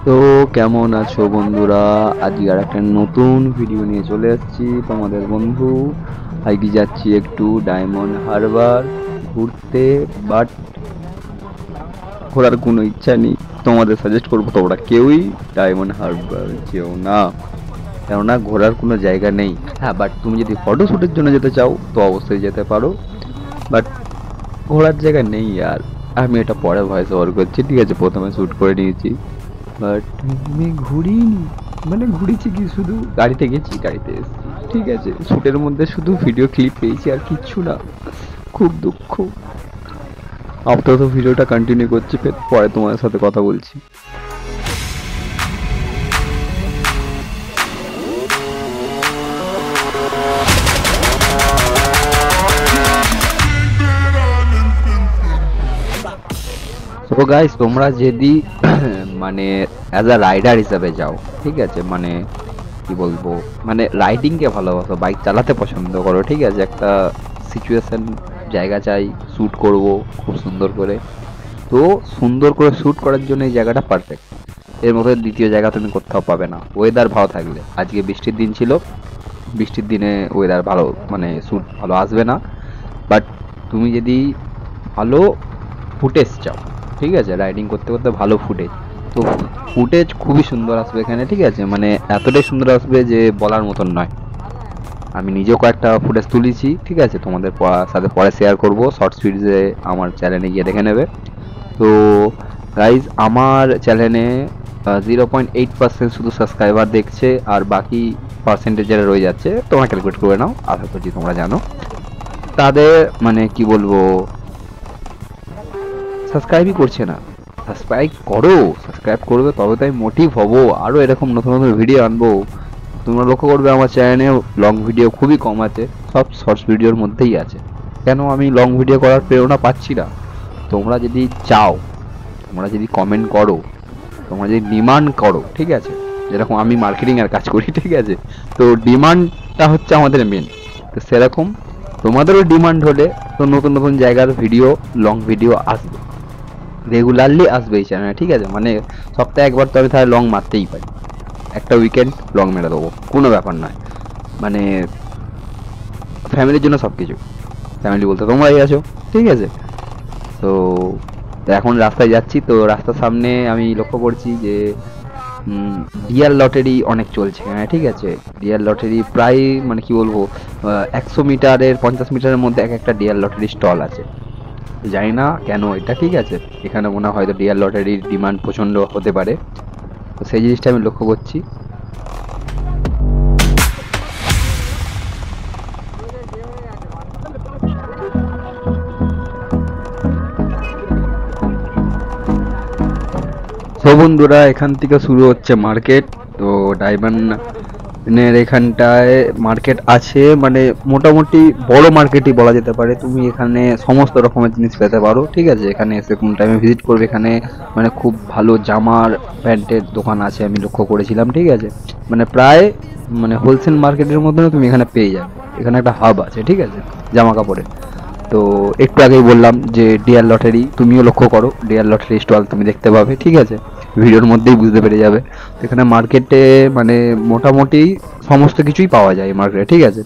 তো কেমন আছো বন্ধুরা? আজকে আর একটা নতুন ভিডিও নিয়ে চলে এসেছি তোমাদের বন্ধু। আজকে যাচ্ছি একটু ডায়মন্ড হারবার ঘুরতে, বাট ঘোরার কোনো ইচ্ছা নেই। তোমাদের সাজেস্ট করবো তোমরা কেউই ডায়মন্ড হারবার যেও না, কেননা ঘোরার কোনো জায়গা নেই। হ্যাঁ, বাট তুমি যদি ফটোশ্যুটের জন্য যেতে চাও তো অবশ্যই যেতে পারো, বাট ঘোরার জায়গা নেই। আর আমি এটা পরে ভয়েস ওভার করছি, ঠিক আছে? প্রথমে শ্যুট করে নিয়েছি, বাট আমি ঘুরিনি। মানে ঘুরেছি কি, শুধু গাড়িতে গেছি, গাড়িতে এসেছি, ঠিক আছে? শ্যুটের মধ্যে শুধু ভিডিও ক্লিপ পেয়েছি আর কিচ্ছু না। খুব দুঃখ। আপাতত ভিডিওটা কন্টিনিউ করছি, ফের পরে তোমার সাথে কথা বলছি। তো গাইস, তোমরা যদি মানে অ্যাজ আ রাইডার হিসাবে যাও, ঠিক আছে? মানে কি বলবো, মানে রাইডিংকে ভালোবাসো, বাইক চালাতে পছন্দ করো, ঠিক আছে? একটা সিচুয়েশন জায়গা চাই, শ্যুট করব খুব সুন্দর করে। তো সুন্দর করে শ্যুট করার জন্য এই জায়গাটা পারফেক্ট। এর মধ্যে দ্বিতীয় জায়গা তুমি কোথাও পাবে না, ওয়েদার ভালো থাকলে। আজকে বৃষ্টির দিন ছিল, বৃষ্টির দিনে ওয়েদার ভালো, মানে শ্যুট ভালো আসবে না। বাট তুমি যদি ভালো ফুটেজ চাও, ঠিক আছে, রাইডিং করতে করতে ভালো ফুটেজ, তো ফুটেজ খুবই সুন্দর আসবে এখানে, ঠিক আছে? মানে এতটাই সুন্দর আসবে যে বলার মতন নয়। আমি নিজেও কয়েকটা ফুটেজ তুলেছি, ঠিক আছে? তোমাদের সাথে পরে শেয়ার করব শর্টস ভিডিওতে, আমার চ্যানেলে গিয়ে দেখে নেবে। তো গাইজ, আমার চ্যানেলে 0.8% শুধু সাবস্ক্রাইবার দেখছে, আর বাকি পার্সেন্টেজ যারা রয়ে যাচ্ছে তোমরা ক্যালকুলেট করে নাও, আশা করছি তোমরা জানো। তাদের মানে কি বলবো, সাবস্ক্রাইবই করছে না। সাবস্ক্রাইব করো, সাবস্ক্রাইব করবে তবে তো আমি মোটিভ হবো, আরও এরকম নতুন নতুন ভিডিও আনবো। তোমরা লক্ষ্য করবে আমার চ্যানেলে লং ভিডিও খুবই কম আছে, সব শর্টস ভিডিওর মধ্যেই আছে। কেন আমি লং ভিডিও করার প্রেরণা পাচ্ছি না? তোমরা যদি চাও, তোমরা যদি কমেন্ট করো, তোমরা যদি ডিমান্ড করো, ঠিক আছে? যেরকম আমি মার্কেটিং এর কাজ করি, ঠিক আছে? তো ডিমান্ডটা হচ্ছে আমাদের মেন। তো সেরকম তোমাদেরও ডিমান্ড হলে তো নতুন নতুন জায়গার ভিডিও, লং ভিডিও আসবে, রেগুলারলি আসবে এই চ্যানেলে, ঠিক আছে? মানে সপ্তাহে একবার তো আমি তাহলে লং মারতেই পারি, একটা উইকেন্ড লং মেরে দেবো, কোনো ব্যাপার নয়। মানে ফ্যামিলির জন্য সব কিছু। ফ্যামিলি বলতে তোমরাই আছো, ঠিক আছে? তো এখন রাস্তায় যাচ্ছি, তো রাস্তার সামনে আমি লক্ষ্য করছি যে ডিয়ার লটারি অনেক চলছে, হ্যাঁ, ঠিক আছে? ডিয়ার লটারি প্রায় মানে কি বলবো, 100 মিটারের 50 মিটারের মধ্যে এক একটা ডিয়ার লটারি স্টল আছে। জানি না কেন এটা, ঠিক আছে? এখানে মনে হয় হয়তো ডিয়ার লটারির ডিমান্ড প্রচণ্ড হতে পারে, তো সেই জিনিসটা আমি লক্ষ্য করছি। তো বন্ধুরা, এখান থেকে শুরু হচ্ছে মার্কেট। তো ডায়মন্ডের এখানটায় মার্কেট আছে, মানে মোটামুটি বড় মার্কেটই বলা যেতে পারে। তুমি এখানে সমস্ত রকমের জিনিস পেতে পারো, ঠিক আছে? এখানে এসে কোন টাইমে ভিজিট করবে, এখানে মানে খুব ভালো জামার প্যান্টের দোকান আছে আমি লক্ষ্য করেছিলাম, ঠিক আছে? মানে প্রায় মানে হোলসেল মার্কেটের মধ্যে তুমি এখানে পেয়ে যাবে। এখানে একটা হাব আছে, ঠিক আছে, জামা কাপড়ের। তো একটু আগেই বললাম যে ডিয়ার লটারি, তুমিও লক্ষ্য করো, ডিয়ার লটারি স্টল তুমি দেখতে পাবে, ঠিক আছে? ভিডিওর মধ্যেই বুঝতে পেরে যাবে। এখানে মার্কেটে মানে মোটামুটি সমস্ত কিছুই পাওয়া যায় মার্কেটে, ঠিক আছে?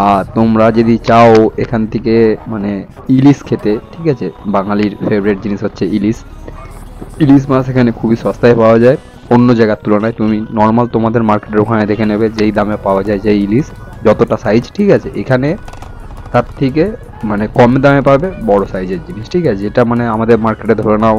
আর তোমরা যদি চাও এখান থেকে মানে ইলিশ খেতে, ঠিক আছে, বাঙালির ফেভারিট জিনিস হচ্ছে ইলিশ। ইলিশ মাছ এখানে খুবই সস্তায় পাওয়া যায় অন্য জায়গার তুলনায়। তুমি নর্মাল তোমাদের মার্কেটের ওখানে দেখে নেবে যেই দামে পাওয়া যায় যে ইলিশ, যতটা সাইজ, ঠিক আছে, এখানে তার থেকে মানে কম দামে পাবে বড় সাইজের জিনিস, ঠিক আছে? যেটা মানে আমাদের মার্কেটে ধরে নাও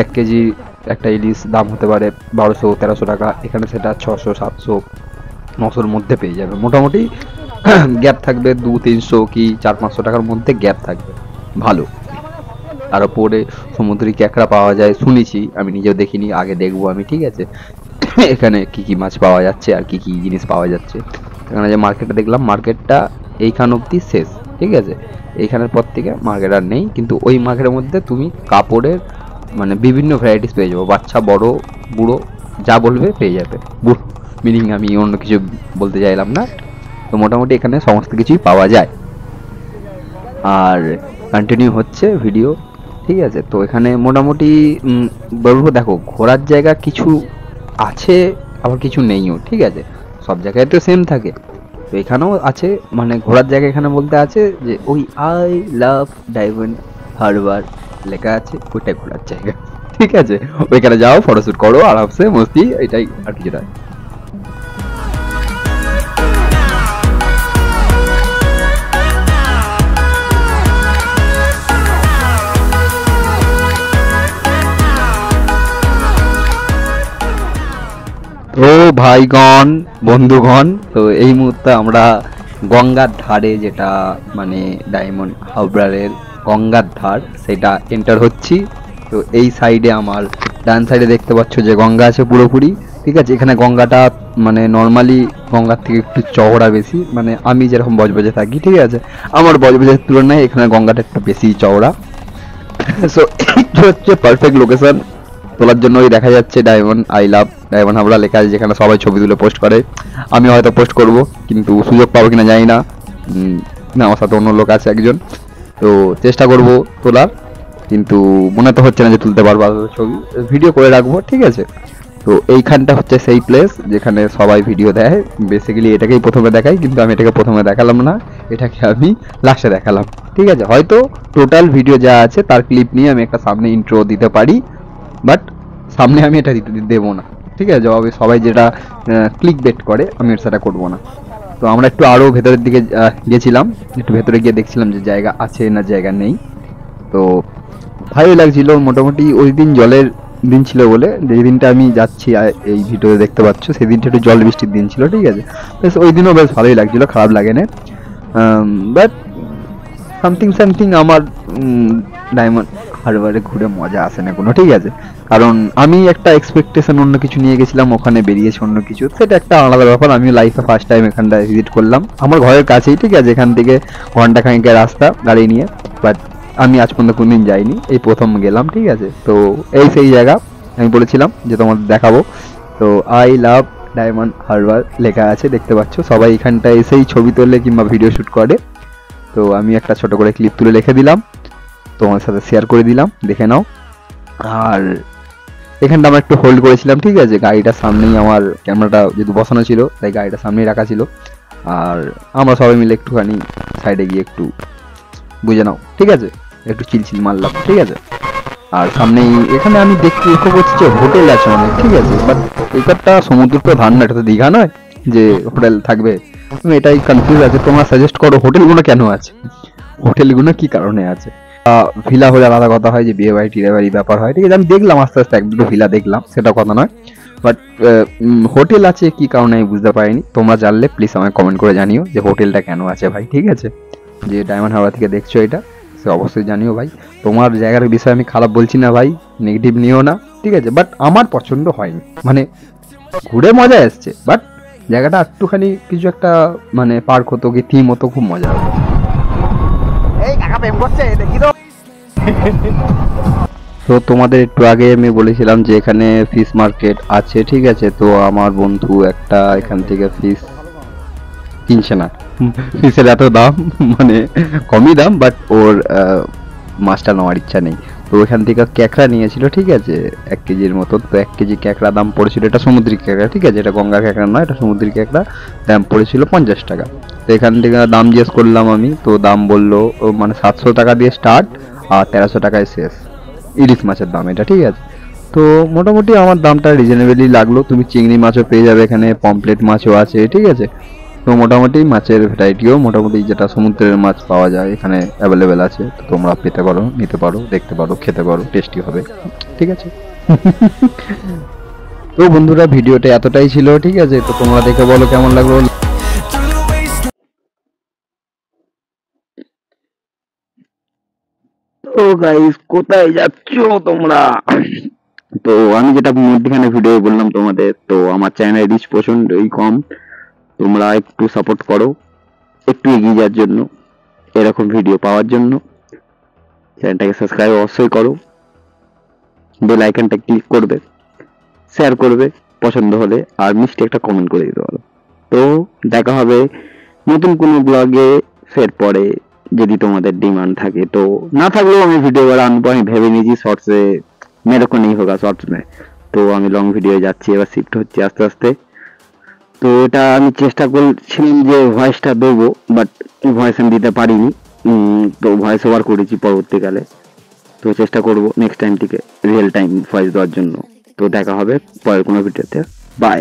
1 কেজি একটা ইলিশ দাম হতে পারে 1200-1300 টাকা, এখানে সেটা 600-700-900-র মধ্যে পেয়ে যাবে মোটামুটি। গ্যাপ থাকবে 200-300 কি 400-500 টাকার মধ্যে গ্যাপ থাকবে, ভালো। আর ওপরে সমুদ্রি ক্যাকড়া পাওয়া যায় শুনেছি, আমি নিজেও দেখিনি, আগে দেখবো আমি, ঠিক আছে? এখানে কি কি মাছ পাওয়া যাচ্ছে আর কি কি জিনিস পাওয়া যাচ্ছে। এখানে যে মার্কেটটা দেখলাম, মার্কেটটা এইখান অবধি শেষ, ঠিক আছে? এইখানের পর থেকে মার্কেট আর নেই, কিন্তু ওই মার্কেটের মধ্যে তুমি কাপড়ের মানে বিভিন্ন ভ্যারাইটিস পেয়ে যাবো, বাচ্চা বড় বুড়ো যা বলবে পেয়ে যাবে। বুড়ো মিনিং আমি অন্য কিছু বলতে চাইলাম না। তো মোটামুটি এখানে সমস্ত কিছুই পাওয়া যায়। আর কন্টিনিউ হচ্ছে ভিডিও। ঠিক আছে। তো এখানে মোটামুটি বলবো দেখো ঘোরার জায়গা কিছু আছে আবার কিছু নেইও, ঠিক আছে, সব জায়গায় তো সেম থাকে। তো এখানেও আছে, মানে ঘোরার জায়গা এখানে বলতে আছে যে ওই আই লাভ ডায়মন্ড হারবার লেখা আছে, ওইটাই ঘোরার জায়গা, ঠিক আছে। ওইখানে যাও, ফটোশুট করো আরামসে, মস্তি, এটাই আর কিছু নয়। তো ভাইগণ, বন্ধুগণ, তো এই মুহূর্তে আমরা গঙ্গার ধারে, যেটা মানে ডায়মন্ড হারবারের গঙ্গার ধার, সেটা এন্টার হচ্ছি। তো এই সাইডে আমার ডান সাইডে দেখতে পাচ্ছ যে গঙ্গা আছে পুরোপুরি, ঠিক আছে। এখানে গঙ্গাটা মানে নর্মালি গঙ্গার থেকে একটু চওড়া বেশি, মানে আমি যেরকম বজবজে থাকি, ঠিক আছে, আমার বজবজের তুলনায় এখানে গঙ্গাটা একটু বেশি চওড়া। সো এইটা হচ্ছে পারফেক্ট লোকেশন তোলার জন্য। ওই দেখা যাচ্ছে diamond I love diamond Habra লেখা আছে, যেখানে সবাই ছবি তুলে পোস্ট করে। আমি হয়তো পোস্ট করব, কিন্তু সুযোগ পাবো কিনা জানি না। না, আমার সাথে অন্য লোক আছে একজন, তো চেষ্টা করব তোলার, কিন্তু মনে তো হচ্ছে না যে তুলতে পারবো ছবি। ভিডিও করে রাখবো, ঠিক আছে। তো এইখানটা হচ্ছে সেই প্লেস যেখানে সবাই ভিডিও দেয়। বেসিক্যালি এটাকেই প্রথমে দেখাই, কিন্তু আমি এটাকে প্রথমে দেখালাম না, এটাকে আমি লাস্টে দেখালাম, ঠিক আছে। হয়তো টোটাল ভিডিও যা আছে তার ক্লিপ নিয়ে আমি একটা সামনে ইন্ট্রো দিতে পারি, বাট সামনে আমি এটা দিতে দেবো না, ঠিক আছে। জবাবে সবাই যেটা ক্লিক বেট করে, আমি সেটা করবো না। তো আমরা একটু আরও ভেতরের দিকে গেছিলাম, একটু ভেতরে গিয়ে দেখছিলাম যে জায়গা আছে না জায়গা নেই। তো ভালোই লাগছিল মোটামুটি। ওই দিন জলের দিন ছিল বলে, যেই দিনটা আমি যাচ্ছি এই ভিডিওতে দেখতে পাচ্ছ, সেই দিনটা একটু জল বৃষ্টির দিন ছিল, ঠিক আছে। বেশ ওই দিনও বেশ ভালোই লাগছিল, খারাপ লাগে না। বাট সামথিং সামথিং আমার ডায়মন্ড হারবারে ঘুরে মজা আসে না কোনো, ঠিক আছে। কারণ আমি একটা এক্সপেকটেশন অন্য কিছু নিয়ে গেছিলাম, ওখানে বেরিয়েছে অন্য কিছু, সেটা একটা আলাদা ব্যাপার। আমি লাইফে ফার্স্ট টাইম এখানটা ভিজিট করলাম, আমার ঘরের কাছেই, ঠিক আছে, এখান থেকে ঘন্টা খানিকের রাস্তা গাড়ি নিয়ে। বাট আমি আজ পর্যন্ত কোনদিন যাইনি, এই প্রথম গেলাম, ঠিক আছে। তো এই সেই জায়গা আমি বলেছিলাম যে তোমাদের দেখাবো। তো আই লাভ ডায়মন্ড হারবার লেখা আছে, দেখতে পাচ্ছ। সবাই এখানটায় এসেই ছবি তোলে কিংবা ভিডিও শ্যুট করে। তো আমি একটা ছোট করে ক্লিপ তুলে রেখে দিলাম, তোমার সাথে শেয়ার করে দিলাম, দেখে নাও। আর এখানটা আমরা একটু হোল্ড করেছিলাম, ঠিক আছে। গাড়িটার সামনেই আমার ক্যামেরাটা যেহেতু বসানো ছিল, তাই গাড়িটার সামনেই রাখা ছিল। আর আমরা সবাই মিলে একটুখানি সাইডে গিয়ে একটু বুঝে নাও, ঠিক আছে, একটু চিলচিল মারলাম, ঠিক আছে। আর সামনেই এখানে আমি দেখতে লক্ষ্য করছি যে হোটেল আছে অনেক, ঠিক আছে। বাট এখানটা সমুদ্র তো ধার না, এটা তো দীঘা নয় যে হোটেল থাকবে। তুমি এটাই কনফিউজ আছে, তোমরা সাজেস্ট করো হোটেলগুলো কেন আছে, হোটেলগুলো কি কারণে আছে। ভিলা হলে আলাদা কথা হয়, যে বিয়ে বাড়ি টিয়ে বাড়ি ব্যাপার হয়, ঠিক আছে। আমি দেখলাম আস্তে আস্তে এক দুটো ভিলা দেখলাম, সেটা কথা নয়। বাট হোটেল আছে কি কারণে আমি বুঝতে পারিনি। তোমরা জানলে প্লিজ আমায় কমেন্ট করে জানিও যে হোটেলটা কেন আছে ভাই, ঠিক আছে। যে ডায়মন্ড হারবার থেকে দেখছো এটা, সে অবশ্যই জানিও ভাই। তোমার জায়গার বিষয়ে আমি খারাপ বলছি না ভাই, নেগেটিভ নিও না, ঠিক আছে। বাট আমার পছন্দ হয়নি, মানে ঘুরে মজা এসছে, বাট জায়গাটা একটুখানি কিছু একটা মানে পার্ক হতো কি থিম হতো, খুব মজা হতো। এই কাকা প্রেম করছে দেখি তো। তো তোমাদের একটু আগে আমি বলেছিলাম যে এখানে ফিশ মার্কেট আছে, ঠিক আছে। তো আমার বন্ধু একটা এখান থেকে ফিশ কিনছে না, ফিশের এত দাম, মানে কমই দাম, বাট ওর মাছটা নেওয়ার ইচ্ছা নেই। তো ওখান থেকে ক্যাকড়া নিয়েছিল, ঠিক আছে, 1 কেজির মতো। তো 1 কেজি ক্যাকড়া দাম পড়েছিল, এটা সমুদ্রিক ক্যাকড়া, ঠিক আছে, এটা গঙ্গা ক্যাকড়া নয়, এটা সমুদ্রিক ক্যাকড়া, দাম পড়েছিল 50 টাকা। তো এখান থেকে দাম জিজ্ঞেস করলাম আমি, তো দাম বললো মানে 700 টাকা দিয়ে স্টার্ট আর 1300 টাকায় শেষ, ইলিশ মাছের দাম এটা, ঠিক আছে। তো মোটামুটি আমার দামটা রিজনেবলি লাগলো। তুমি চিংড়ি মাছও পেয়ে যাবে এখানে, পমপ্লেট মাছও আছে, ঠিক আছে। তো মোটামুটি মাছের ভ্যারাইটিও মোটামুটি যেটা সমুদ্রের মাছ পাওয়া যায় এখানে অ্যাভেলেবেল আছে। তো তোমরা পেতে পারো, নিতে পারো, দেখতে পারো, খেতে পারো, টেস্টি হবে, ঠিক আছে। তো বন্ধুরা ভিডিওটা এতটাই ছিল, ঠিক আছে। তো তোমরা দেখে বলো কেমন লাগলো। তো গাইস কোথায় যাচ্ছো তোমরা? তো আমি যেটা মধ্যখানে ভিডিও বললাম তোমাদের, তো আমার চ্যানেলের রিচ প্রচন্ডই কম, তোমরা একটু সাপোর্ট করো, একটু এগিয়ে যাওয়ার জন্য, এরকম ভিডিও পাওয়ার জন্য চ্যানেলটাকে সাবস্ক্রাইব অবশ্যই করো, বেল আইকনটা ক্লিক করবে, শেয়ার করবে পছন্দ হলে, আর মিষ্টি একটা কমেন্ট করে দিতে পারো। তো দেখা হবে নতুন কোনো ব্লগে ফের পরে। যদি তোমাদের ডিমান্ড থাকে। তো না থাকলেও আমি ভিডিও করে আনবো, আমি ভেবে নিয়েছি শর্টসে মেরে को नहीं होगा शॉर्ट्स में। তো আমি লং ভিডিও যাচ্ছি, এবার শিফট হচ্ছে আস্তে আস্তে। তো এটা আমি চেষ্টা করছিলাম যে ভয়েসটা দেবো, বাট ভয়েস আমি দিতে পারিনি। তো ভয়েস ওভার করেছি পরবর্তীকালে। তো চেষ্টা করব নেক্সট টাইম থেকে রিয়েল টাইম ভয়েস দেওয়ার জন্য। তো দেখা হবে পরের কোনো ভিডিওতে। বাই।